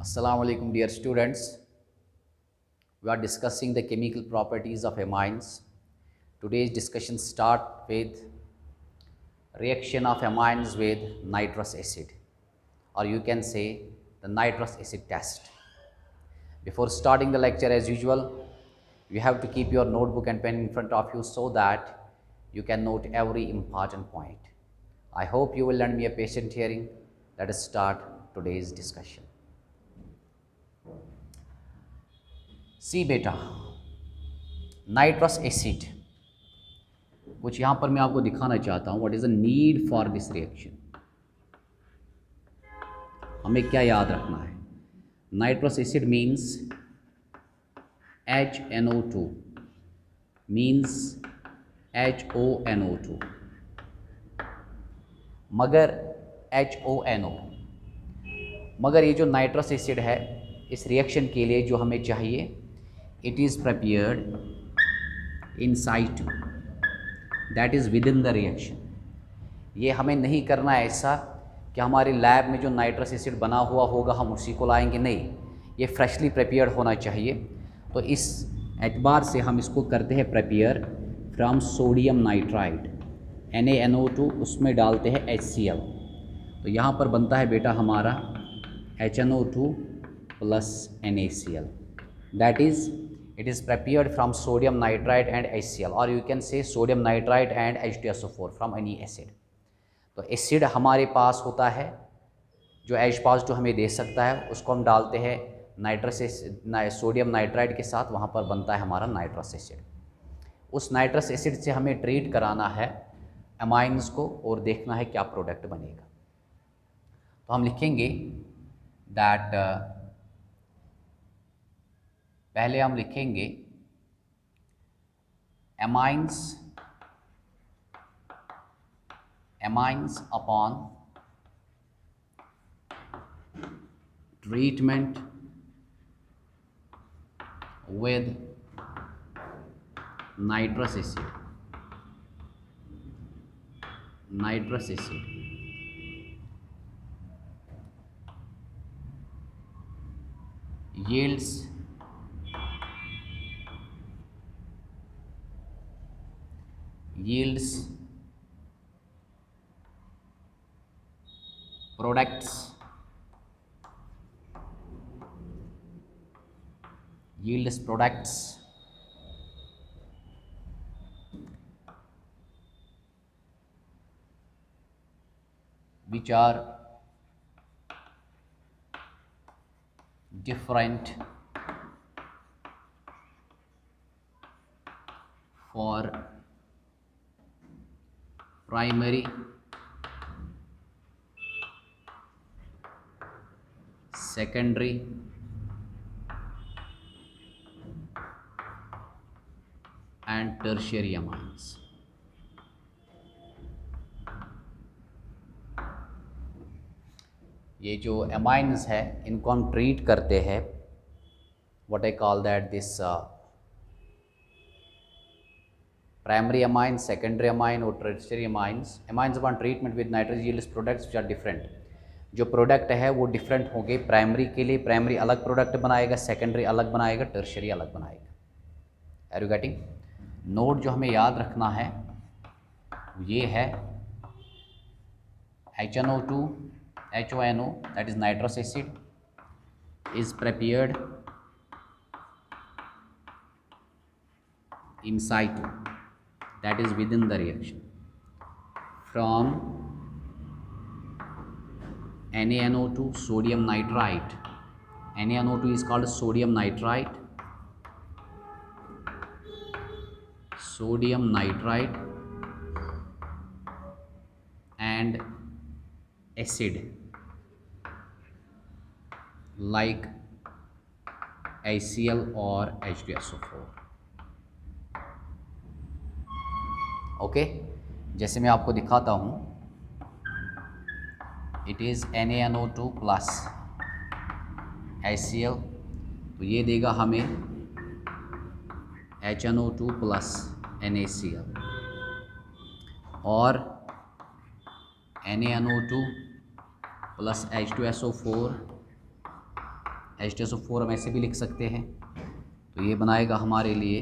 Assalamu alaikum dear students. We are discussing the chemical properties of amines. Today's discussion start with reaction of amines with nitrous acid, or you can say the nitrous acid test. Before starting the lecture, as usual, you have to keep your notebook and pen in front of you so that you can note every important point. I hope you will lend me a patient hearing. Let us start today's discussion. सी बेटा, nitrous acid, कुछ यहाँ पर मैं आपको दिखाना चाहता हूँ. What is the need for this reaction. हमें क्या याद रखना है. Nitrous acid means HNO2 means HONO2, मगर HONO, मगर ये जो नाइट्रस एसिड है इस रिएक्शन के लिए जो हमें चाहिए, it is prepared in situ, that is within the reaction. ये हमें नहीं करना है ऐसा कि हमारे लैब में जो नाइट्रस एसिड बना हुआ होगा हम उसी को लाएंगे, नहीं, ये फ्रेशली प्रिपेयर्ड होना चाहिए. तो इस एतबार से हम इसको करते हैं prepare from sodium nitride, NaNO2, उसमें डालते हैं HCl. तो यहाँ पर बनता है बेटा हमारा HNO2 plus NaCl. That is, it is prepared from sodium nitrite and HCl, or you can say sodium nitrite and H2SO4 from any acid. तो एसिड हमारे पास होता है जो H पॉजिटिव हमें दे सकता है, उसको हम डालते हैं नाइट्रस सोडियम नाइट्राइड के साथ, वहाँ पर बनता है हमारा नाइट्रस एसिड. उस नाइट्रस एसिड से हमें ट्रीट कराना है अमाइंस को और देखना है क्या प्रोडक्ट बनेगा. तो हम लिखेंगे दैट पहले हम लिखेंगे amines upon treatment with nitrous acid yields products which are different for primary, secondary and tertiary amines. ये जो अमाइंस है इनको हम ट्रीट करते हैं, what I call that this primary amine, secondary amine और tertiary amines. Amines upon treatment with nitrous yields products which are different. जो product है वो डिफरेंट होंगे. प्राइमरी के लिए प्राइमरी अलग प्रोडक्ट बनाएगा, सेकेंडरी अलग बनाएगा, टर्शियरी अलग बनाएगा. Are you getting? नोट जो हमें याद रखना है ये है HNO2 HONO, that is nitrous acid, is prepared in situ, that is within the reaction, from NaNO2 sodium nitrite. NaNO2 is called sodium nitrite, and acid like HCl or H2SO4. Okay, जैसे मैं आपको दिखाता हूँ, it is NaNO2 plus HCl, तो ये देगा हमें HNO2 plus NaCl. और NaNO2 प्लस H2SO4, H2SO4 हम ऐसे भी लिख सकते हैं, तो ये बनाएगा हमारे लिए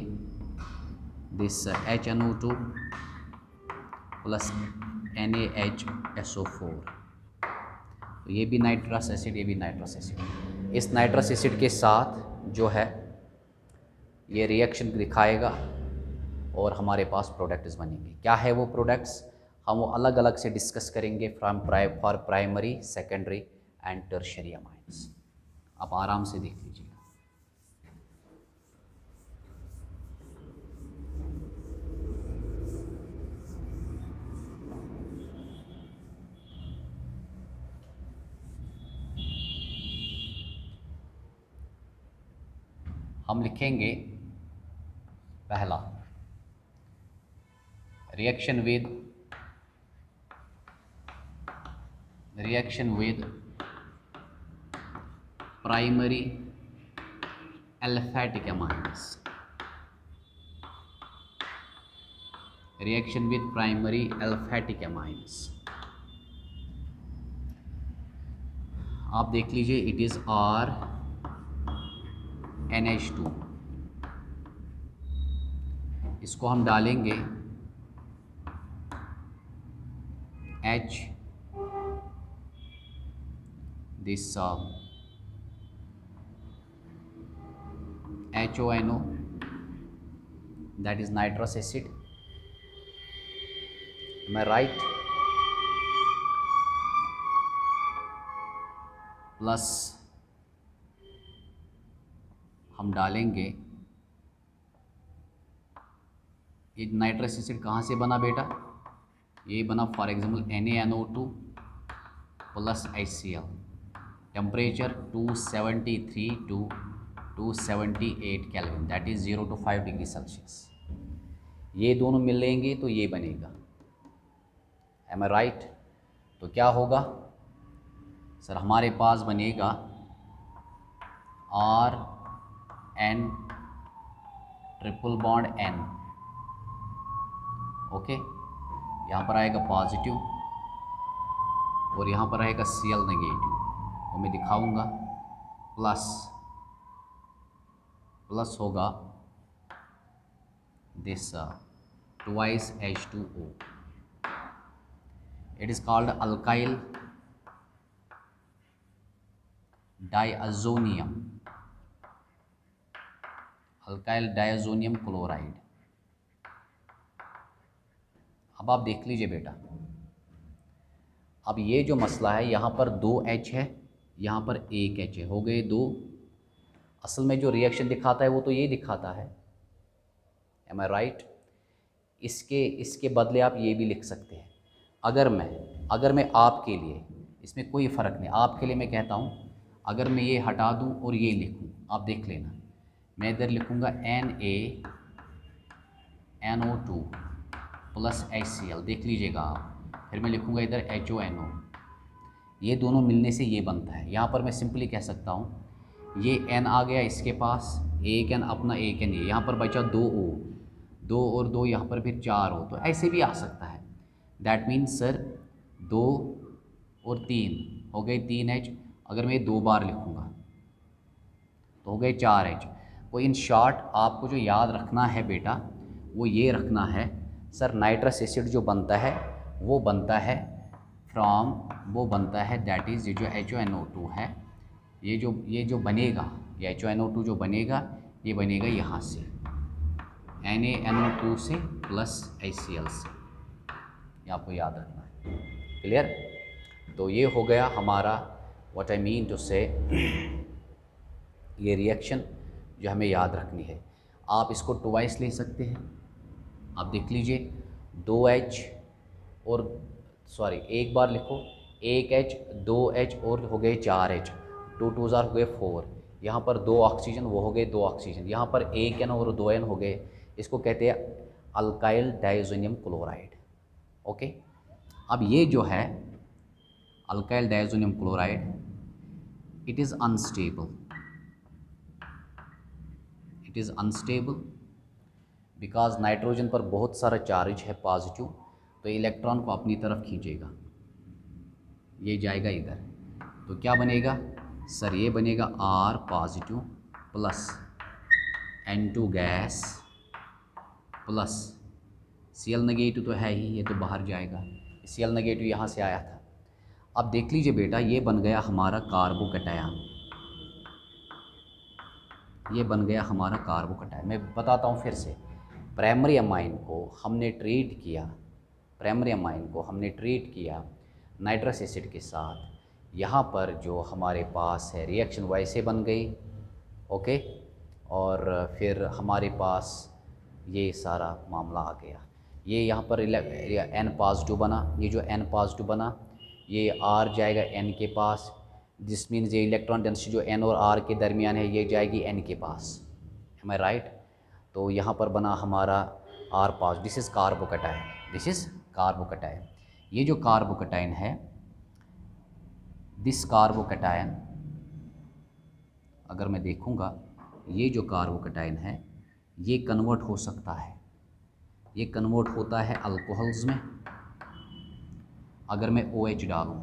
दिस HNO2 प्लस NaHSO4। तो ये भी नाइट्रस एसिड, ये भी नाइट्रस एसिड। इस नाइट्रस एसिड के साथ जो है ये रिएक्शन दिखाएगा और हमारे पास प्रोडक्ट्स बनेंगे। क्या है वो प्रोडक्ट्स, हम वो अलग अलग से डिस्कस करेंगे for primary, secondary and tertiary amines. आप आराम से देख लीजिएगा। हम लिखेंगे पहला reaction with primary aliphatic amines, reaction with primary aliphatic amines. आप देख लीजिए, इट इज NH2। इसको हम डालेंगे H this HONO, that is nitrous acid. Am I right? Plus हम डालेंगे, ये नाइट्रस एसिड कहाँ से बना बेटा, ये बना for example NaNO2 plus HCl, temperature 273 to 278 kelvin, that is 0 to 5 degree Celsius. ये दोनों मिल लेंगे तो ये बनेगा। M I right? तो क्या होगा सर, हमारे पास बनेगा RN triple bond N। Okay, यहाँ पर आएगा पॉजिटिव और यहाँ पर आएगा Cl नेगेटिव, और मैं दिखाऊंगा। प्लस होगा this twice H2O। It is called alkyl diazonium, alkyl diazonium chloride. अब आप देख लीजिए बेटा, अब ये जो मसला है, यहाँ पर 2 H है, यहाँ पर 1 H है, हो गए 2। असल में जो रिएक्शन दिखाता है वो तो ये दिखाता है। M I right? इसके बदले आप ये भी लिख सकते हैं। अगर मैं आपके लिए, इसमें कोई फ़र्क नहीं, आपके लिए मैं कहता हूँ, अगर मैं ये हटा दूँ और ये लिखूँ, आप देख लेना, मैं इधर लिखूँगा NaNO2 प्लस HCl, देख लीजिएगा आप, फिर मैं लिखूँगा इधर HONO, ये दोनों मिलने से ये बनता है। यहाँ पर मैं सिंपली कह सकता हूँ, ये N आ गया इसके पास, एक N अपना, एक N ये, यहाँ पर बचा 2O, 2 और 2 यहाँ पर फिर 4O, तो ऐसे भी आ सकता है। दैट मीन्स सर 2 और 3 हो गए 3H, अगर मैं 2 बार लिखूँगा तो हो गए 4H। तो इन शॉर्ट आपको जो याद रखना है बेटा, वो ये रखना है सर, नाइट्रस एसिड जो बनता है वो बनता है दैट इज़ जो HONO2 है, ये जो बनेगा, ये HONO2 जो बनेगा, ये बनेगा यहाँ से NaNO2 से प्लस HCl से, ये आपको याद रखना है। क्लियर? तो ये हो गया हमारा व्हाट आई मीन टू से, ये रिएक्शन जो हमें याद रखनी है। आप इसको ट्वाइस ले सकते हैं, आप देख लीजिए 2H और एक बार लिखो, 1H 2H और हो गए 4H, 2 2 हो गए 4, यहाँ पर 2 ऑक्सीजन, वो हो गए 2 ऑक्सीजन, यहाँ पर 1N और 2N हो गए, इसको कहते हैं अल्काइल डायज़ोनियम क्लोराइड। ओके, अब ये जो है alkyl diazonium chloride, it is unstable because nitrogen पर बहुत सारा चार्ज है पॉजिटिव, तो इलेक्ट्रॉन को अपनी तरफ खींचेगा, ये जाएगा इधर, तो क्या बनेगा सर, ये बनेगा R positive plus N2 gas plus Cl negative तो है ही, ये तो बाहर जाएगा, Cl नेगेटिव यहाँ से आया था। अब देख लीजिए बेटा, ये बन गया हमारा कार्बोकैटायन, ये बन गया हमारा कार्बोकैटायन। मैं बताता हूँ फिर से, प्राइमरी अमाइन को हमने ट्रीट किया, प्राइमरी अमाइन को हमने ट्रीट किया नाइट्रस एसिड के साथ, यहाँ पर जो हमारे पास है रिएक्शन वैसे बन गई, ओके, और फिर हमारे पास ये सारा मामला आ गया। ये यहाँ पर N पॉजिटिव बना, ये जो N पॉजिटिव बना ये R जाएगा N के पास, दिस मीन्स ये इलेक्ट्रॉन डेंसिटी जो N और R के दरमियान है ये जाएगी N के पास, एम आई राइट। तो यहाँ पर बना हमारा R positive, this is carbocation, this is carbocation. ये जो कार्बोकैटायन है, दिस कार्बोकैटायन अगर मैं देखूँगा, ये जो कार्बोकैटायन है ये कन्वर्ट हो सकता है, ये कन्वर्ट होता है अल्कोहल्स में। अगर मैं OH डालूँ,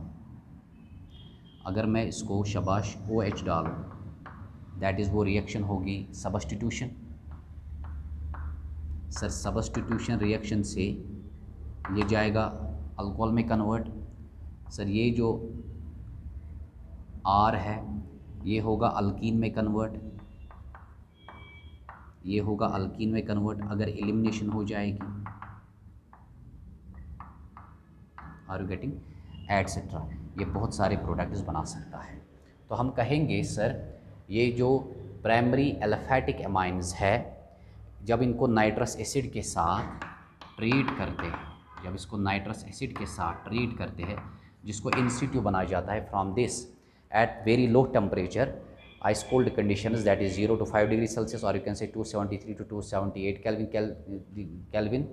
अगर मैं इसको शाबाश OH डालूँ, दैट इज़ वो रिएक्शन होगी सबस्टिट्यूशन। सर सबस्टिट्यूशन रिएक्शन से ये जाएगा अल्कोहल में कन्वर्ट। सर ये जो R है ये होगा अल्कीन में कन्वर्ट, ये होगा अल्कीन में कन्वर्ट अगर एलिमिनेशन हो जाएगी, आर यू गेटिंग, एटसेट्रा। ये बहुत सारे प्रोडक्ट्स बना सकता है। तो हम कहेंगे सर ये जो प्राइमरी एल्फैटिक एमाइन्स है, जब इनको नाइट्रस एसिड के साथ ट्रीट करते हैं, जब इसको नाइट्रस एसिड के साथ ट्रीट करते हैं, जिसको इन सिटू बनाया जाता है from this at very low temperature, ice cold conditions, that is 0 to 5 degree Celsius or you can say 273 to 278 Kelvin।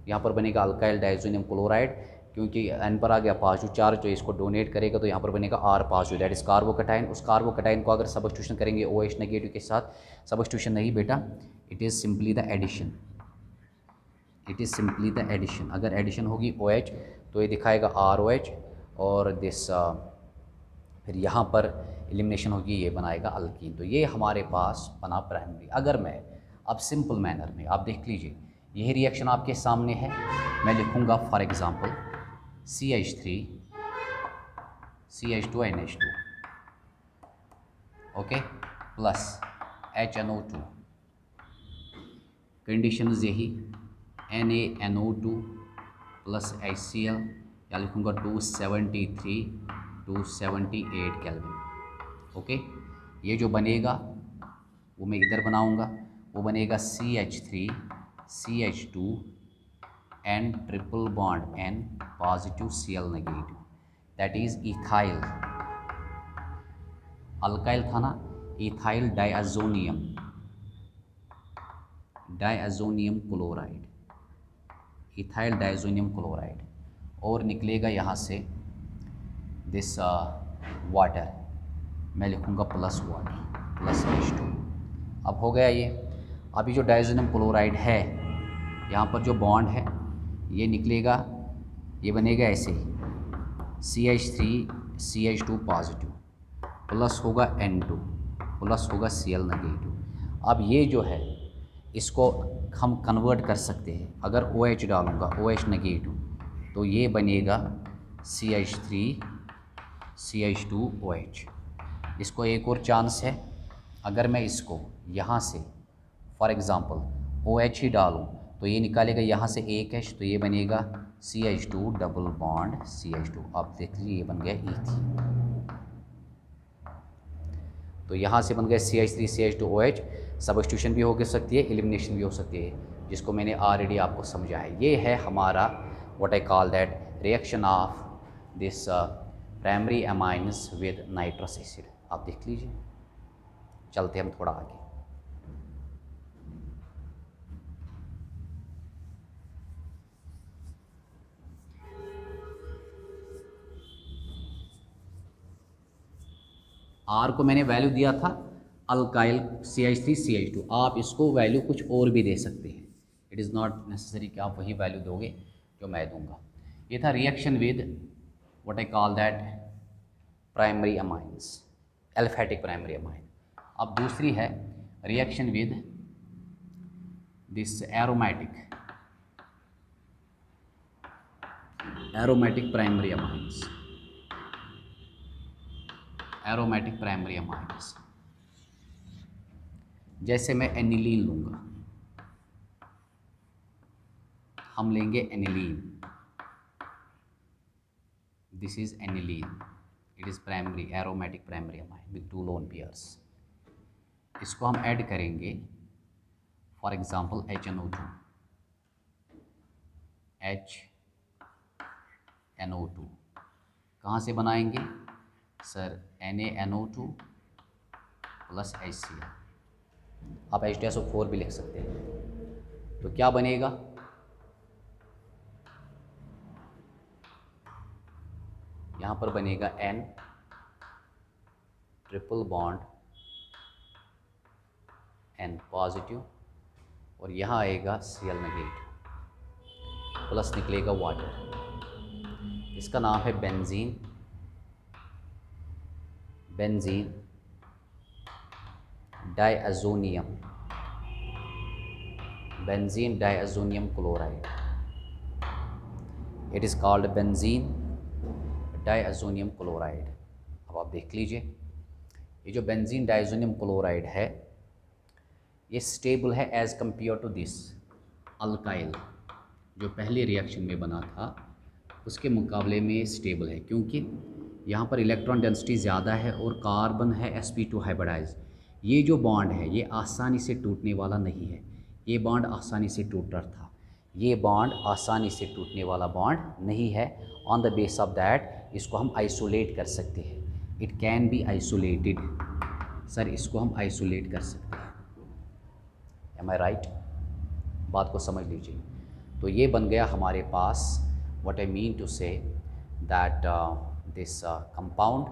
यहाँ पर बनेगा अल्काइल डाइजोनियम क्लोराइड, क्योंकि N पर आ गया पॉजिटिव चार्ज तो इसको डोनेट करेगा, तो यहाँ पर बनेगा R positive, that is carbocation. उस कार्बोकैटायन को अगर सबस्टिट्यूशन करेंगे OH नेगेटिव के साथ, सबस्टिट्यूशन नहीं बेटा, it is simply the addition, it is simply the addition. अगर एडिशन होगी OH तो ये दिखाएगा ROH, और दिस फिर यहाँ पर एलिमिनेशन होगी, ये बनाएगा अल्कीन। तो ये हमारे पास बना प्राइमरी। अगर मैं अब सिंपल मैनर में, आप देख लीजिए यही रिएक्शन आपके सामने है, मैं लिखूँगा for example CH3 CH2NH2 okay plus HNO2, conditions यही NaNO2 प्लस HCl, या लिखूँगा 273 278 केल्विन, ओके। ये जो बनेगा वो मैं इधर बनाऊँगा, वो बनेगा CH3 CH2 N triple bond N positive Cl negative, that is ethyl, alkyl था ना, ethyl diazonium, diazonium chloride, ethyl diazonium chloride, और निकलेगा यहाँ से दिस वाटर, मैं लिखूँगा प्लस वाटर प्लस H2। अब हो गया ये। अभी जो डायज़ोनियम क्लोराइड है, यहाँ पर जो बॉन्ड है ये निकलेगा, ये बनेगा ऐसे ही CH3 CH2 पॉजिटिव प्लस होगा N2 प्लस होगा Cl नेगेटिव। अब ये जो है इसको हम कन्वर्ट कर सकते हैं, अगर OH डालूँगा OH नेगेटिव तो ये बनेगा CH3 CH2OH। इसको एक और चांस है, अगर मैं इसको यहाँ से फॉर एग्ज़ाम्पल OH ही डालूँ तो ये निकालेगा यहाँ से एक H, तो ये बनेगा CH2 डबल बॉन्ड CH2। आप देख लीजिए ये बन गया ईथीन, तो यहाँ से बन गया CH3 CH2OH। सबस्टिट्यूशन भी हो सकती है, एलिमिनेशन भी हो सकती है, जिसको मैंने ऑलरेडी आपको समझाया। ये है हमारा what I call that reaction of this primary amines with nitrous acid. आप देख लीजिए, चलते हम थोड़ा आगे। R को मैंने वैल्यू दिया था अल्काइल CH3 CH2, आप इसको वैल्यू कुछ और भी दे सकते हैं, इट इज़ नॉट नेसेसरी कि आप वही वैल्यू दोगे जो मैं दूंगा। ये था reaction with what I call that primary amines, एल्फेटिक primary amine. अब दूसरी है reaction with this aromatic primary amines, aromatic primary amines. जैसे मैं एनिलीन लूँगा, हम लेंगे aniline, this is aniline, it is primary aromatic primary amine with 2 lone pairs. इसको हम ऐड करेंगे फॉर एग्जांपल HNO2, HNO2 कहाँ से बनाएंगे सर? NaNO2 plus HCl। आप H2SO4 भी लिख सकते हैं। तो क्या बनेगा? यहाँ पर बनेगा N triple bond N positive, और यहाँ आएगा Cl नेगेटिव, प्लस निकलेगा वाटर। इसका नाम है benzene, benzene diazonium, benzene diazonium chloride. It is called benzene diazonium chloride. अब आप देख लीजिए, ये जो बेंजीन डाइअज़ोनियम क्लोराइड है ये स्टेबल है as compare to this alkyl, जो पहले रिएक्शन में बना था उसके मुकाबले में ये स्टेबल है, क्योंकि यहाँ पर इलेक्ट्रॉन डेंसिटी ज़्यादा है और कार्बन है sp2 हाइब्रिडाइज। ये जो बॉन्ड है ये आसानी से टूटने वाला नहीं है, ये बॉन्ड आसानी से टूट रहा था, ये बॉन्ड आसानी से टूटने वाला बॉन्ड नहीं है। On the base of that इसको हम आइसोलेट कर सकते हैं, it can be isolated. Sir इसको हम आइसोलेट कर सकते हैं, एम आई राइट? बात को समझ लीजिए। तो ये बन गया हमारे पास what I mean to say that this compound,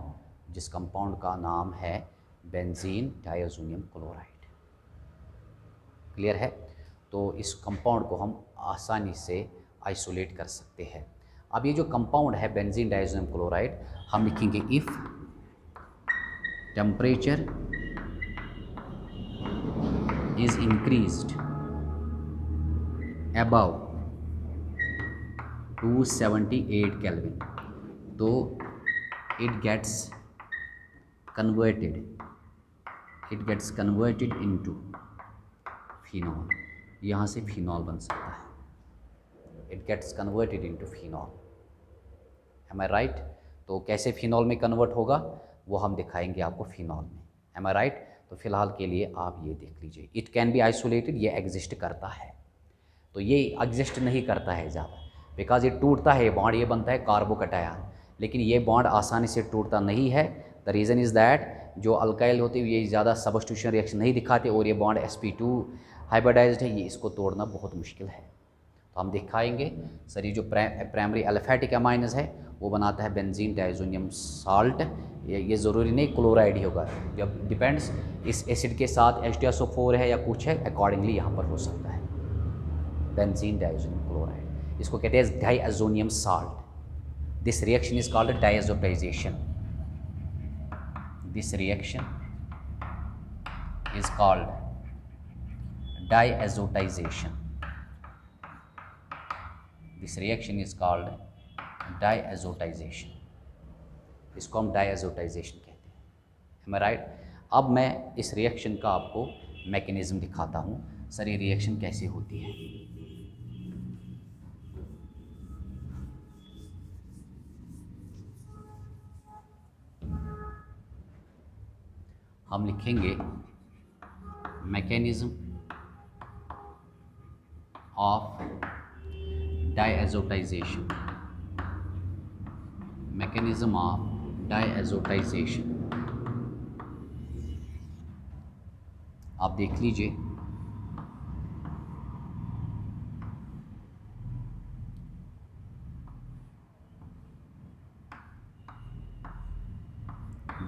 जिस कंपाउंड का नाम है बेंजीन डाइअज़ोनियम क्लोराइड। क्लियर है? तो इस कंपाउंड को हम आसानी से आइसोलेट कर सकते हैं। अब ये जो कंपाउंड है बेंजीन डाइअज़ोनियम क्लोराइड, हम लिखेंगे if temperature is increased above 278 kelvin, तो it gets converted into phenol। यहाँ से फिनॉल बन सकता है, it gets converted into phenol। am I right? तो कैसे फिनॉल में कन्वर्ट होगा वो हम दिखाएंगे आपको फिनॉल में। am I right? तो फिलहाल के लिए आप ये देख लीजिए, इट कैन बी आइसोलेटेड, ये एग्जिस्ट करता है। तो ये एग्जिस्ट नहीं करता है ज़्यादा, बिकॉज ये टूटता है, बॉन्ड ये बनता है कार्बोकैटायन, लेकिन ये बॉन्ड आसानी से टूटता नहीं है। द रीज़न इज़ दैट जो अल्काइल होते हैं ये ज़्यादा सब्स्टिट्यूशन रिएक्शन नहीं दिखाते, और ये बॉन्ड sp2 हाइब्रिडाइज्ड है, ये इसको तोड़ना बहुत मुश्किल है। तो हम दिखाएंगे सर ये जो प्राइमरी एल्फेटिक अमाइन्स है वो बनाता है बेंजीन डाइअज़ोनियम साल्ट। ये ज़रूरी नहीं क्लोराइड ही होगा, जब डिपेंड्स इस एसिड के साथ H2SO4 है या कुछ है, अकॉर्डिंगली यहाँ पर हो सकता है बेंजीन डाइअज़ोनियम क्लोराइड। इसको कहते हैं डाइअज़ोनियम salt. This reaction is called diazotization. This reaction is called diazotization. This reaction is called diazotization. इसको हम diazotization कहते हैं। Am I right? अब मैं इस रिएक्शन का आपको मैकेनिज्म दिखाता हूँ। सर ये रिएक्शन कैसे होती है। हम लिखेंगे मैकेनिज्म ऑफ डाइएज़ोटाइजेशन, मैकेनिज्म ऑफ डाइएज़ोटाइजेशन। आप देख लीजिए,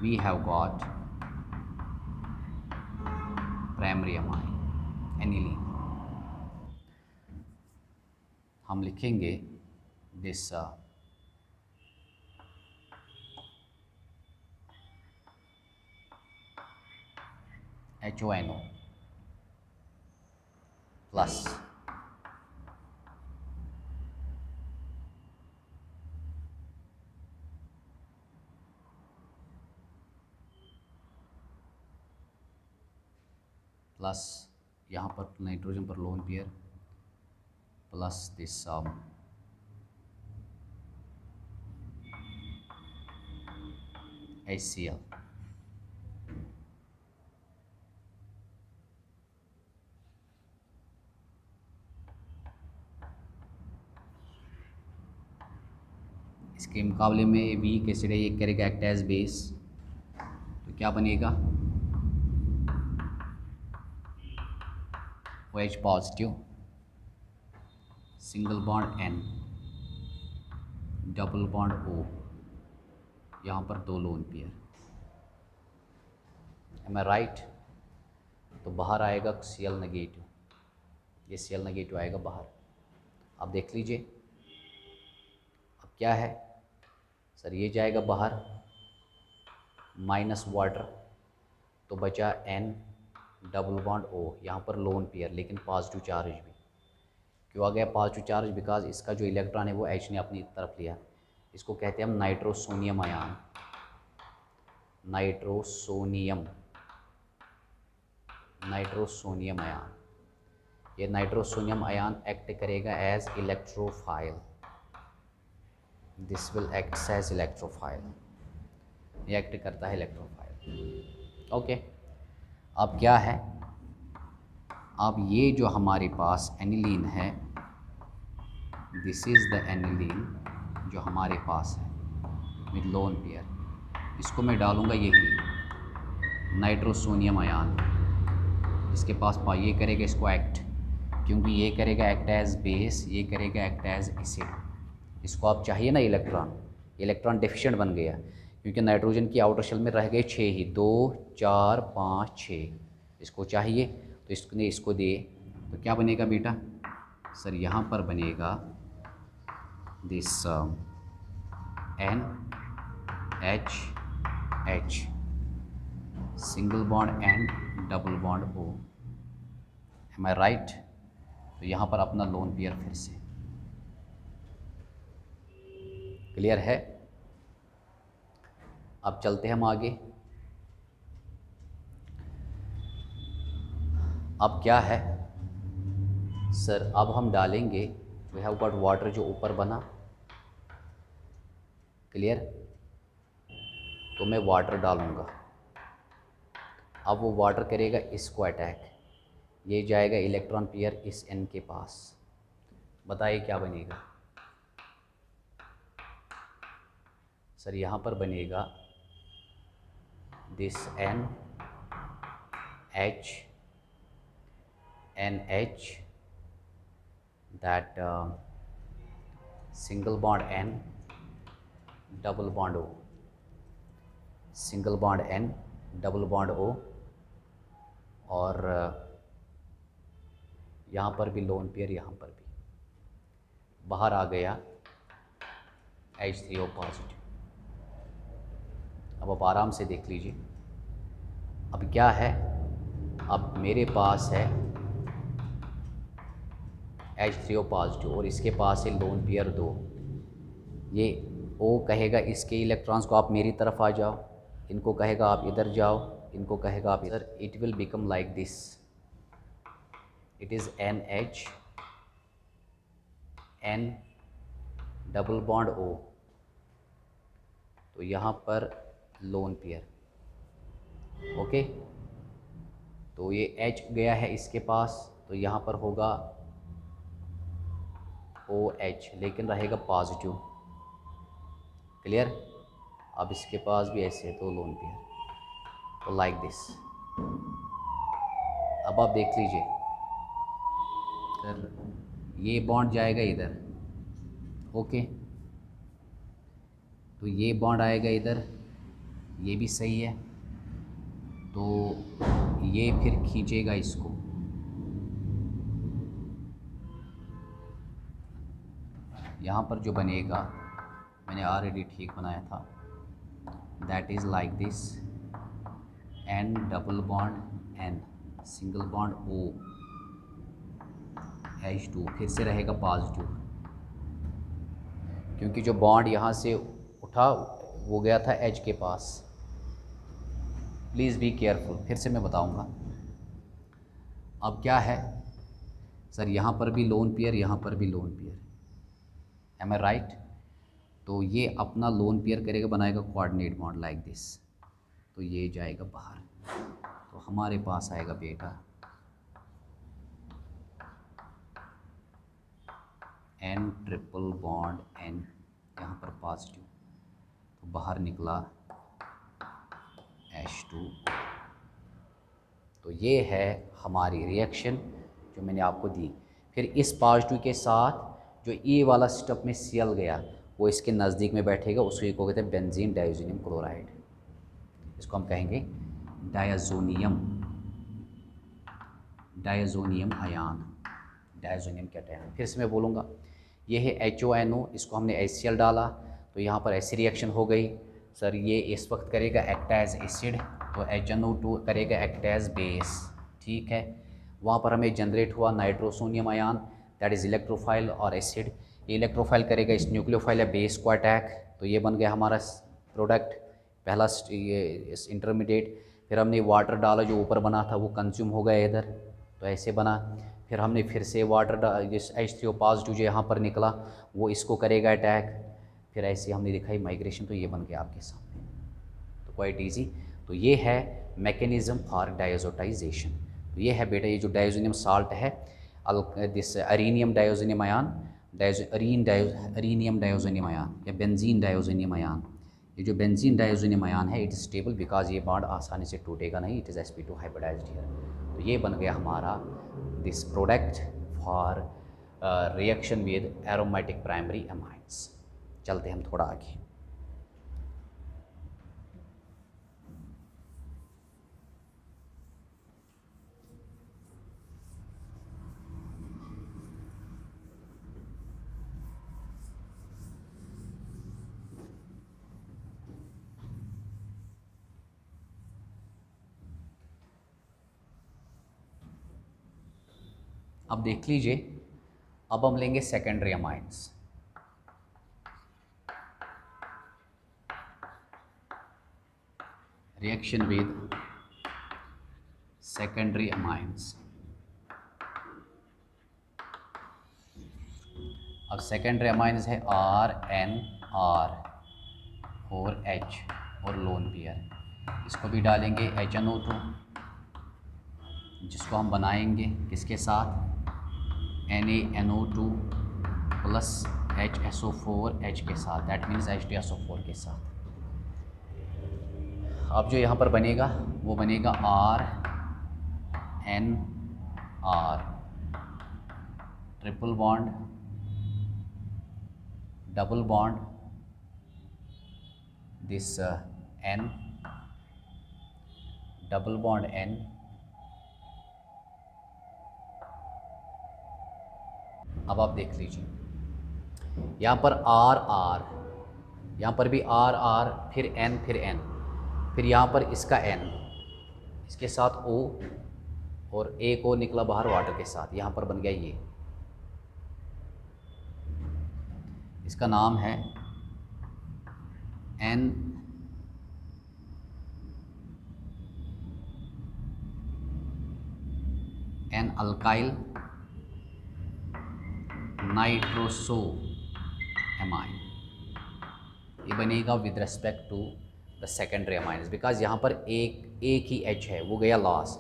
we have got primary amine aniline. हम लिखेंगे दिस HONO प्लस यहाँ पर नाइट्रोजन पर lone pair plus this HCl। इसके मुकाबले में वीक एसिड है, ये करेगा एक्ट एज बेस, तो क्या बनेगा OH positive, single bond N, double bond O, यहाँ पर 2 lone pair. M I right? तो बाहर आएगा Cl नेगेटिव, ये Cl नेगेटिव आएगा बाहर। आप देख लीजिए अब क्या है सर, ये जाएगा बाहर माइनस वाटर, तो बचा N डबल बॉन्ड O, यहाँ पर लोन पेयर लेकिन पॉजिटिव चार्ज भी। क्यों आ गया पॉजिटिव चार्ज? बिकॉज इसका जो इलेक्ट्रॉन है वो H ने अपनी तरफ लिया। इसको कहते हैं हम नाइट्रोसोनियम आयन, नाइट्रोसोनियम आयन। ये नाइट्रोसोनियम आयन एक्ट करेगा as electrophile, this will act as electrophile, ये एक्ट करता है इलेक्ट्रोफाइल। ओके, अब क्या है, अब ये जो हमारे पास एनिलीन है, दिस इज़ द एनिलीन जो हमारे पास है विद लोन पेयर, इसको मैं डालूँगा यही नाइट्रोसोनियम आयन, इसके पास ये करेगा इसको एक्ट, क्योंकि ये करेगा एक्ट एज बेस, ये करेगा एक्ट एज एसिड। इसको आप चाहिए ना इलेक्ट्रॉन डेफिशिएंट बन गया, क्योंकि नाइट्रोजन की आउटर शेल में रह गए 6 ही, 2 4 5 6, इसको चाहिए तो इसने इसको दिए, तो क्या बनेगा बेटा सर, यहाँ पर बनेगा this NH, single bond N double bond O। Am I right? तो यहाँ पर अपना लोन पेयर फिर से क्लियर है। अब चलते हैं हम आगे। अब क्या है सर, अब हम डालेंगे, वी हैव गॉट वाटर जो ऊपर बना, क्लियर, तो मैं वाटर डालूँगा। अब वो वाटर करेगा इसको अटैक, ये जाएगा इलेक्ट्रॉन पेयर इस N के पास, बताइए क्या बनेगा सर, यहाँ पर बनेगा this NH that single bond N double bond O, single bond N double bond O, और यहाँ पर भी लोन पेयर, यहाँ पर भी बाहर आ गया H3O पॉजिटिव। अब आप आराम से देख लीजिए, अब क्या है, अब मेरे पास है H3O पॉजिटिव और इसके पास है लोन पेयर 2, ये O कहेगा इसके इलेक्ट्रॉन्स को आप मेरी तरफ आ जाओ, इनको कहेगा आप इधर जाओ, इनको कहेगा आप इधर, it will become like this, it is NH N double bond O, तो यहाँ पर लोन पेयर, ओके, तो ये H गया है इसके पास, तो यहाँ पर होगा OH लेकिन रहेगा पॉजिटिव, क्लियर। अब इसके पास भी ऐसे है 2 लोन पेयर, तो लाइक दिस। अब आप देख लीजिए सर, ये बॉन्ड जाएगा इधर, ओके, तो ये बॉन्ड आएगा इधर, ये भी सही है, तो ये फिर खींचेगा इसको, यहाँ पर जो बनेगा मैंने ऑलरेडी ठीक बनाया था, that is like this N double bond N, single bond O H2, फिर से रहेगा पॉजिटिव, क्योंकि जो बॉन्ड यहाँ से उठा वो गया था H के पास। प्लीज़ बी केयरफुल, फिर से मैं बताऊँगा। अब क्या है सर, यहाँ पर भी लोन पेयर, यहाँ पर भी lone pair, M I right? तो ये अपना लोन पेयर करेगा, बनाएगा कोऑर्डिनेट बॉन्ड लाइक दिस, तो ये जाएगा बाहर, तो हमारे पास आएगा बेटा N ट्रिपल बॉन्ड N, यहाँ पर पॉजिटिव, तो बाहर निकला H2। तो ये है हमारी रिएक्शन जो मैंने आपको दी। फिर इस पॉजिटिव के साथ जो E वाला स्टेप में Cl गया वो इसके नज़दीक में बैठेगा, उसको को कहते हैं बेंजीन डायोजोनियम क्लोराइड, इसको हम कहेंगे डायज़ोनियम आयन, डायज़ोनियम कैटायन। फिर से मैं बोलूँगा, ये है HONO, इसको हमने HCl डाला तो यहाँ पर ऐसी रिएक्शन हो गई। सर ये इस वक्त करेगा एक्ट एज एसिड, तो HNO2 करेगा एक्ट एज बेस, ठीक है। वहाँ पर हमें जनरेट हुआ nitrosonium ion, that is electrophile और एसिड। ये इलेक्ट्रोफाइल करेगा इस न्यूक्लियोफाइल या बेस को अटैक, तो ये बन गया हमारा प्रोडक्ट पहला ये इस इंटरमीडिएट। फिर हमने वाटर डाला, जो ऊपर बना था वो कंज्यूम हो गया इधर, तो ऐसे बना। फिर हमने फिर से वाटर जिस H3O पॉजिटिव जो यहाँ पर निकला वो इसको करेगा अटैक, फिर ऐसे हमने दिखाई माइग्रेशन, तो ये बन गया आपके सामने, तो क्वाइट ईजी। तो ये है मैकेनिज़्म फॉर डायज़ोटाइजेशन। तो ये है बेटा, ये जो डायज़ोनियम साल्ट है, this arenium diazonium ion, arenium diazonium ion या बेंजीन डायोजोनियम आयन। ये जो बेंजीन डायोजोनियम आयन है इट इज़ स्टेबल बिकॉज ये बॉन्ड आसानी से टूटेगा नहीं, it is sp2 hybridised here. तो ये बन गया हमारा this product for reaction with aromatic primary amides. चलते हम थोड़ा आगे। अब देख लीजिए, अब हम लेंगे secondary amides. Reaction with secondary amides. अब सेकेंडरी अमाइड्स है RNR 4H और लोन पेयर, इसको भी डालेंगे HNO2, जिसको हम बनाएंगे किसके साथ, NaNO2 प्लस HSO4H के साथ, दैट मीन्स H2SO4 के साथ। अब जो यहाँ पर बनेगा वो बनेगा RNR triple bond double bond this N double bond N, अब आप देख लीजिए यहाँ पर RR, यहाँ पर भी RR, फिर N, फिर N, फिर यहाँ पर इसका N, इसके साथ O और एक O निकला बाहर वाटर के साथ, यहाँ पर बन गया ये, इसका नाम है N अल्काइल नाइट्रोसो एमाइन। ये बनेगा with respect to the secondary amines, because यहाँ पर एक ही H है, वो गया लॉस।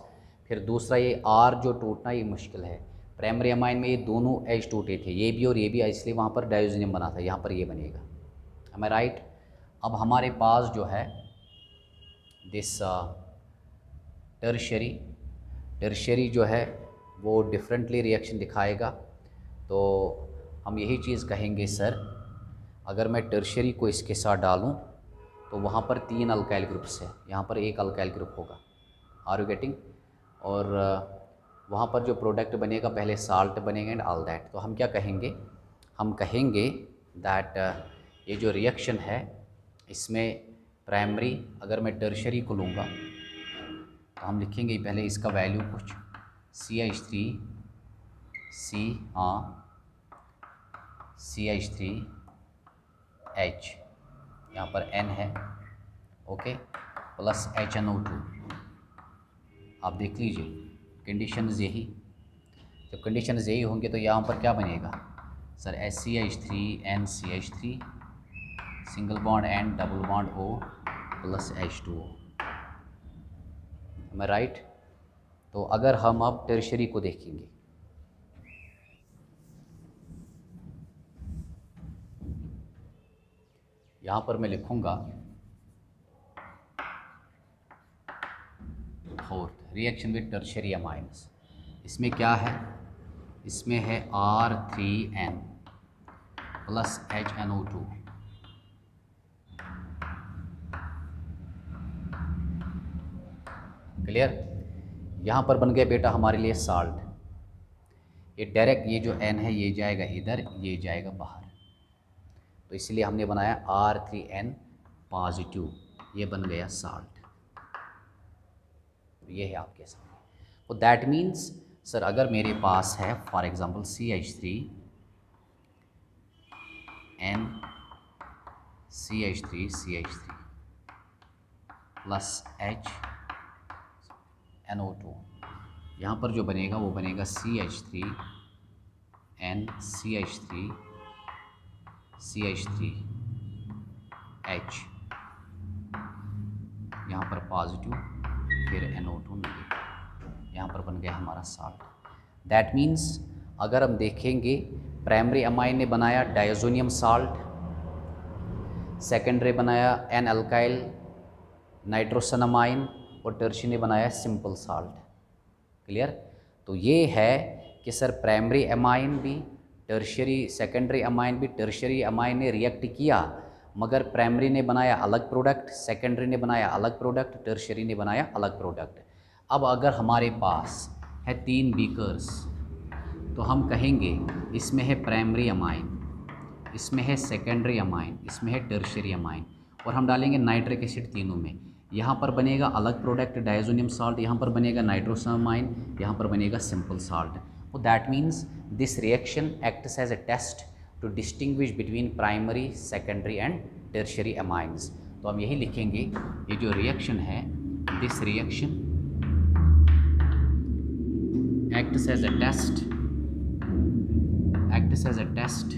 फिर दूसरा ये R जो टूटना ये मुश्किल है। प्राइमरी अमाइन में ये दोनों H टूटे थे, ये भी और ये भी, इसलिए वहाँ पर डायोजोनियम बना था, यहाँ पर ये बनेगा। M I right? अब हमारे पास जो है दिस टर्शरी जो है वो डिफरेंटली रिएक्शन दिखाएगा। तो हम यही चीज़ कहेंगे सर, अगर मैं टर्शरी को इसके साथ डालूं तो वहाँ पर 3 अल्काइल ग्रुप्स है, यहाँ पर 1 अल्काइल ग्रुप होगा। Are you getting? और वहाँ पर जो प्रोडक्ट बनेगा पहले साल्ट बनेगा एंड ऑल दैट। तो हम क्या कहेंगे, हम कहेंगे दैट ये जो रिएक्शन है इसमें प्राइमरी, अगर मैं टर्शरी को लूँगा तो हम लिखेंगे पहले इसका वैल्यू कुछ CH3 C, हाँ CH3H, यहाँ पर N है, ओके, प्लस HNO2। आप देख लीजिए कंडीशंस यही, जब कंडीशंस यही होंगे तो यहाँ पर क्या बनेगा sir, HCH3NCH3 single bond N double bond O plus H2O। मैं राइट? तो अगर हम अब टर्शरी को देखेंगे, यहाँ पर मैं लिखूँगा fourth reaction with tertiary amines. इसमें क्या है, इसमें है R3N प्लस HNO2। क्लियर? यहाँ पर बन गया बेटा हमारे लिए साल्ट। ये डायरेक्ट ये जो N है ये जाएगा इधर, ये जाएगा बाहर, तो इसलिए हमने बनाया R3N पॉजिटिव, ये बन गया साल्ट। ये है आपके सामने। तो दैट मीन्स सर अगर मेरे पास है for example CH3 plus HNO2, यहाँ पर जो बनेगा वो बनेगा CH3H, यहाँ पर पॉजिटिव फिर NO2 नेगेटिव, यहाँ पर बन गया हमारा साल्ट। दैट मीन्स अगर हम देखेंगे प्राइमरी अमाइन ने बनाया डायज़ोनियम साल्ट, सेकेंडरी बनाया एन अल्काइल नाइट्रोसनमाइन और टर्शरी ने बनाया सिंपल साल्ट। क्लियर? तो ये है कि सर प्राइमरी अमाइन भी टर्शरी, सेकेंडरी अमाइन भी टर्शरी अमाइन ने रिएक्ट किया, मगर प्राइमरी ने बनाया अलग प्रोडक्ट, सेकेंडरी ने बनाया अलग प्रोडक्ट, टर्शरी ने बनाया अलग प्रोडक्ट। अब अगर हमारे पास है 3 बीकर्स तो हम कहेंगे इसमें है प्राइमरी अमाइन, इसमें है सेकेंडरी अमाइन, इसमें है टर्शरी अमाइन, और हम डालेंगे नाइट्रिक एसिड तीनों में। यहाँ पर बनेगा अलग प्रोडक्ट डायज़ोनियम साल्ट, यहाँ पर बनेगा नाइट्रोसनमाइन, यहाँ पर बनेगा सिंपल साल्ट। तो that means this reaction acts as a test to distinguish between primary, secondary and tertiary amines. तो हम यही लिखेंगे, ये जो रिएक्शन है, this reaction acts as a test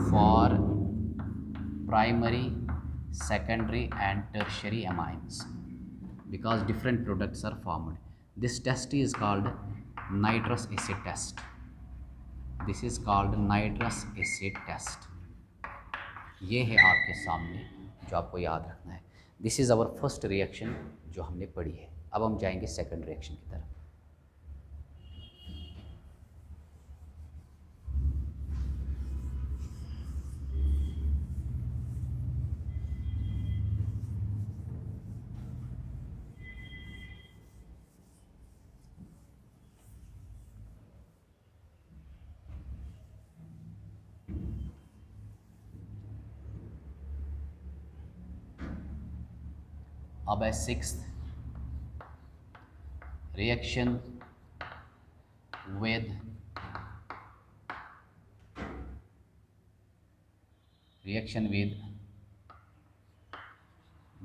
for primary, secondary and tertiary amines because different products are formed. This test is called nitrous acid test. This is called nitrous acid test. ये है आपके सामने जो आपको याद रखना है। This is our first reaction जो हमने पढ़ी है। अब हम जाएंगे सेकंड रिएक्शन की तरफ। अब है sixth reaction with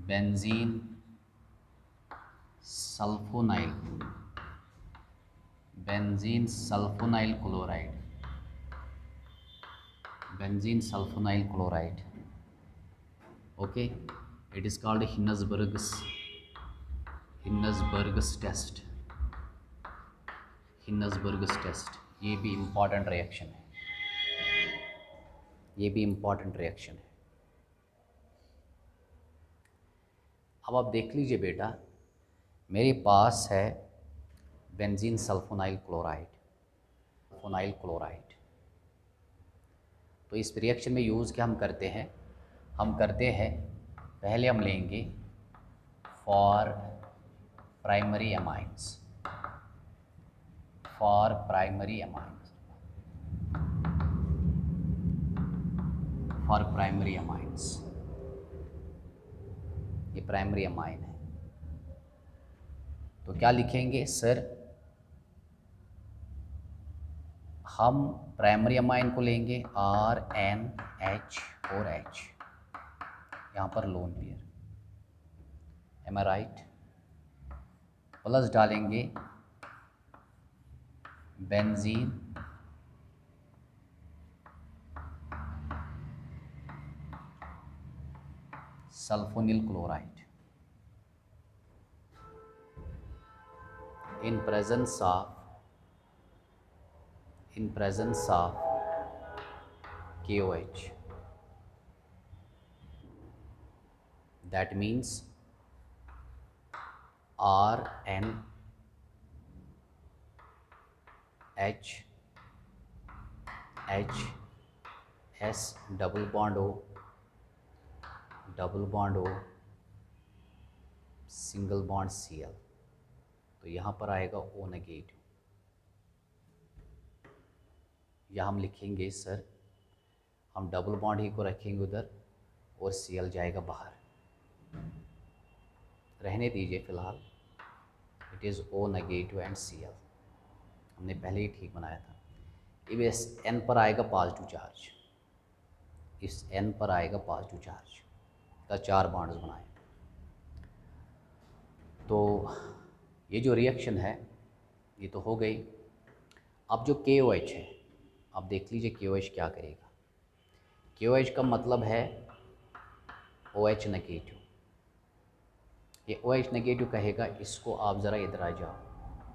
benzene sulphonyl chloride. Okay, it is called Hindenburg's test। ये भी इम्पॉर्टेंट रिएक्शन है, अब आप देख लीजिए बेटा, मेरे पास है बेंजीन सल्फोनाइल क्लोराइड, तो इस रिएक्शन में यूज़ क्या हम करते हैं, पहले हम लेंगे फॉर प्राइमरी अमाइंस, ये प्राइमरी अमाइन है। तो क्या लिखेंगे सर, हम प्राइमरी अमाइन को लेंगे RNH और H, यहाँ पर lone pair, M I right, plus डालेंगे benzene sulphonyl chloride in presence of KOH, that means RNH S double bond O single bond Cl, तो यहाँ पर आएगा O नेगेटिव। या हम लिखेंगे सर, हम डबल बॉन्ड ही को रखेंगे उधर और Cl जाएगा बाहर, रहने दीजिए फ़िलहाल, it is O negative and Cl, हमने पहले ही ठीक बनाया था। अब इस N पर आएगा पॉजिटिव चार्ज, इस N पर आएगा पॉजिटिव चार्ज का 4 बॉन्ड्स बनाए। तो ये जो रिएक्शन है ये तो हो गई। अब जो KOH है, आप देख लीजिए KOH क्या करेगा। KOH का मतलब है OH नेगेटिव, ये OH नेगेटिव कहेगा इसको आप ज़रा इधर आ जाओ,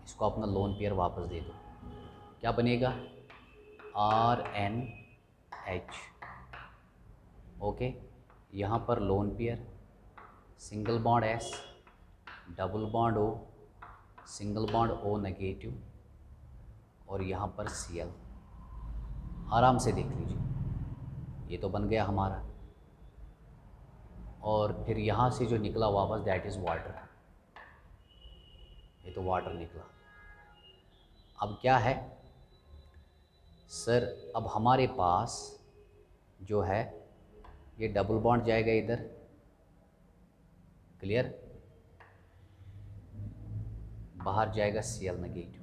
इसको अपना लोन पेयर वापस दे दो, क्या बनेगा RNH, ओके, यहाँ पर lone pair single bond S double bond O single bond O negative और यहाँ पर Cl, आराम से देख लीजिए, ये तो बन गया हमारा। और फिर यहाँ से जो निकला वापस दैट इज़ वाटर, ये तो वाटर निकला। अब क्या है सर, अब हमारे पास जो है ये डबल बॉन्ड जाएगा इधर, क्लियर, बाहर जाएगा Cl नेगेटिव,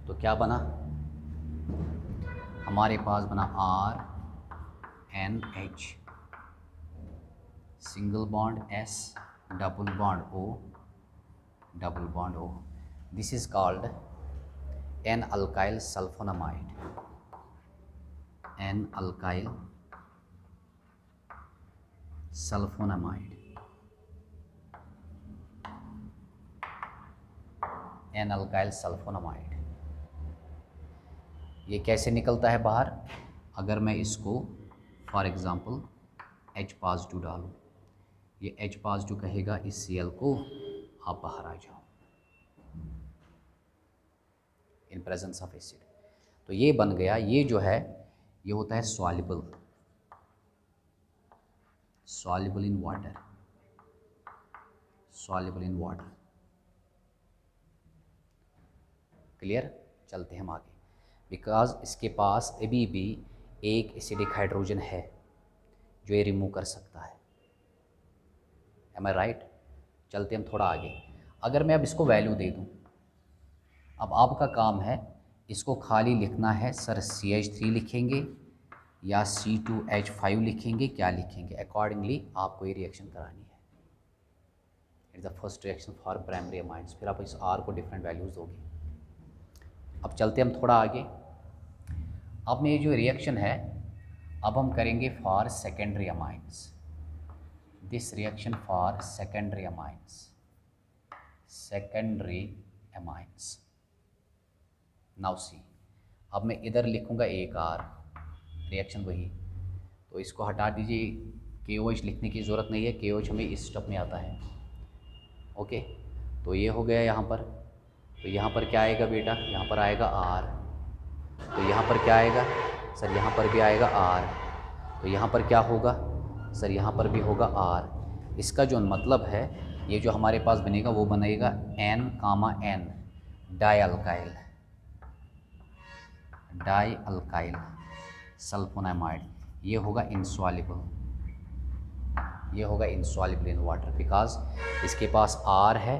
तो क्या बना हमारे पास, बना RNH single bond S double bond O, this is called N alkyl sulphonamide, N alkyl sulphonamide, N alkyl sulphonamide. ये कैसे निकलता है बाहर, अगर मैं इसको फॉर एग्ज़ाम्पल H पॉजिटिव डालूँ, ये H पॉजिटिव कहेगा इस Cl को आप बाहर आ जाओ इन प्रेजेंस ऑफ एसिड, तो ये बन गया। ये जो है ये होता है सॉल्युबल इन वाटर, क्लियर। चलते हैं हम आगे, बिकॉज इसके पास अभी भी एक एसिडिक हाइड्रोजन है जो ये रिमूव कर सकता है, एम आई राइट। चलते हम थोड़ा आगे, अगर मैं अब इसको वैल्यू दे दूं, अब आपका काम है इसको खाली लिखना है सर, CH3 लिखेंगे या C2H5 लिखेंगे, क्या लिखेंगे, अकॉर्डिंगली आपको ये रिएक्शन करानी है। It's the first reaction for primary amides, फिर आप इस R को डिफरेंट वैल्यूज़ दोगे। अब चलते हम थोड़ा आगे, अब में ये जो रिएक्शन है अब हम करेंगे for secondary amines, this reaction for secondary amines. Now see, अब मैं इधर लिखूँगा एक R, रिएक्शन वही, तो इसको हटा दीजिए, KOH लिखने की ज़रूरत नहीं है, KOH हमें इस स्टेप में आता है, ओके। तो ये हो गया यहाँ पर, तो यहाँ पर क्या आएगा बेटा, यहाँ पर आएगा R, तो यहाँ पर क्या आएगा सर, यहाँ पर भी आएगा R, तो यहाँ पर क्या होगा सर, यहाँ पर भी होगा R। इसका जो मतलब है ये जो हमारे पास बनेगा वो बनेगा N, डाई अल्काइल सल्फोनामाइड, ये होगा इनसॉल्युबल, ये होगा इनसॉल्युबल इन वाटर, बिकॉज इसके पास R है,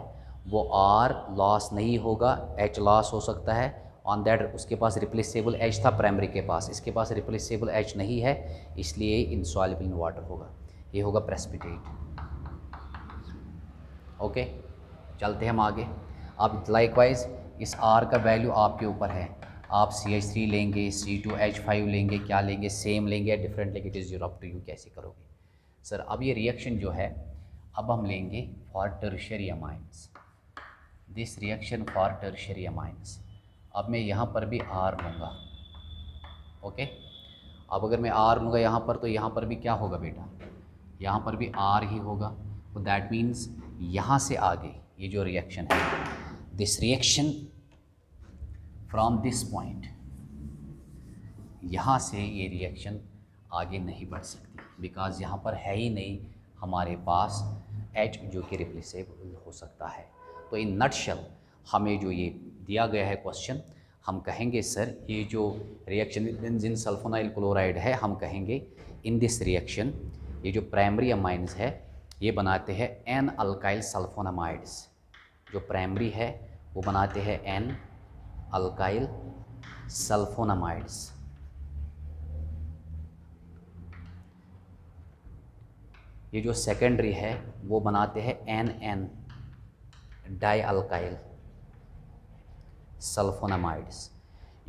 वो R लॉस नहीं होगा, H लॉस हो सकता है ऑन दैट। उसके पास रिप्लेसेबल H था प्राइमरी के पास, इसके पास रिप्लेसेबल H नहीं है, इसलिए इनसॉल्युबल इन वाटर होगा। ये होगा प्रेसिपिटेट। ओके, चलते हैं हम आगे। अब लाइकवाइज इस R का वैल्यू आपके ऊपर है, आप CH3 लेंगे, C2H5 लेंगे, क्या लेंगे, सेम लेंगे, डिफरेंट लेंगे, it is your up to you, कैसे करोगे सर। अब ये रिएक्शन जो है, अब हम लेंगे for tertiary amines, this reaction for tertiary amines. अब मैं यहाँ पर भी R लूँगा। ओके, अब अगर मैं R लूँगा यहाँ पर, तो यहाँ पर भी क्या होगा बेटा, यहाँ पर भी R ही होगा। तो दैट मीन्स यहाँ से आगे ये जो रिएक्शन है, this reaction from this point, यहाँ से ये रिएक्शन आगे नहीं बढ़ सकती, बिकॉज यहाँ पर है ही नहीं हमारे पास H जो कि रिप्लेसेबल हो सकता है। तो इन नटशल हमें जो ये दिया गया है क्वेश्चन, हम कहेंगे सर ये जो रिएक्शन बेंजीन सल्फोनाइल क्लोराइड है, हम कहेंगे इन दिस रिएक्शन ये जो प्राइमरी अमाइंस है ये बनाते हैं एन अल्काइल सल्फोनामाइड्स। जो प्राइमरी है वो बनाते हैं एन अल्काइल सल्फोनामाइड्स। ये जो सेकेंडरी है वो बनाते हैं N N di alkyl sulphonamides.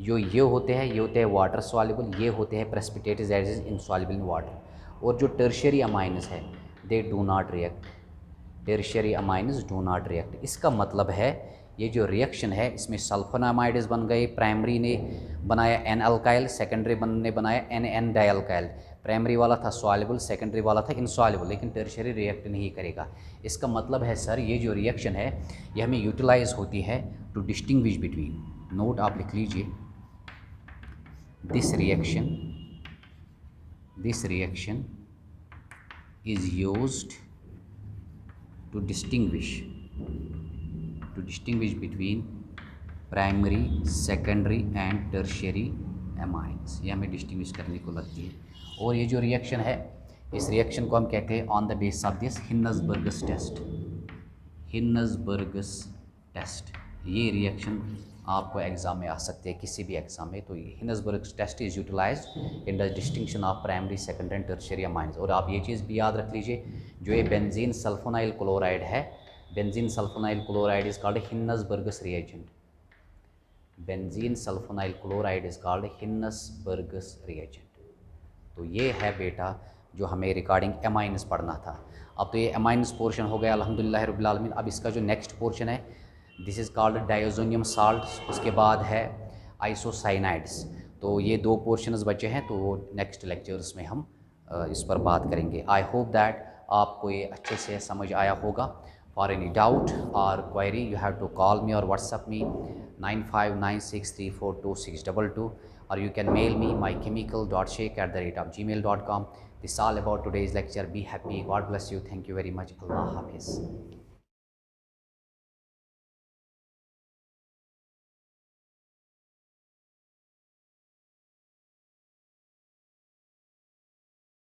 जो ये होते हैं, ये होते हैं वाटर सॉल्युबल, ये होते हैं precipitates that is insoluble in water. और जो टर्शियरी अमाइन्स है they do not react, tertiary amines do not react. इसका मतलब है ये जो रिएक्शन है इसमें सल्फोनामाइड्स बन गए, प्राइमरी ने बनाया एन अल्काइल, सेकेंडरी ने बनाया N N di alkyl. Primary वाला था सॉल्युबल, सेकेंडरी वाला था इनसॉल्युबल, लेकिन टर्शियरी रिएक्ट नहीं करेगा। इसका मतलब है सर ये जो रिएक्शन है ये हमें यूटिलाइज होती है टू डिस्टिंग्विश बिटवीन, नोट आप लिख लीजिए, this reaction is used to distinguish between primary, secondary and tertiary amines। ये हमें डिस्टिंग्विश करने को लगती है। और ये जो रिएक्शन है, इस रिएक्शन को हम कहते हैं on the base of this Hinsberg's test. ये रिएक्शन आपको एग्ज़ाम में आ सकते हैं, किसी भी एग्ज़ाम में। तो Hinsberg's test is utilised in the distinction of primary, secondary and tertiary amines. और आप ये चीज़ भी याद रख लीजिए, जो ये बेंजीन सल्फोनाइल क्लोराइड है, benzene sulphonyl chloride is called Hinsberg's reagent. Benzene sulphonyl chloride is called Hinsberg's reagent. तो ये है बेटा जो हमें रिगार्डिंग एमाइन्स पढ़ना था। अब तो ये एमाइन्स पोर्शन हो गया अल्हम्दुलिल्लाह रब्बिल आलमीन। अब इसका जो नेक्स्ट पोर्शन है this is called diazonium salts, उसके बाद है आइसोसाइनाइड्स। तो ये दो पोर्शंस बचे हैं, तो नेक्स्ट लेक्चर्स में हम इस पर बात करेंगे। आई होप दैट आपको ये अच्छे से समझ आया होगा। फॉर एनी डाउट और query you have to call me और WhatsApp me 9596342622 or you can mail me mychemical.sheikh@gmail.com. This is all about today's lecture. Be happy. God bless you. Thank you very much. Allah Hafiz.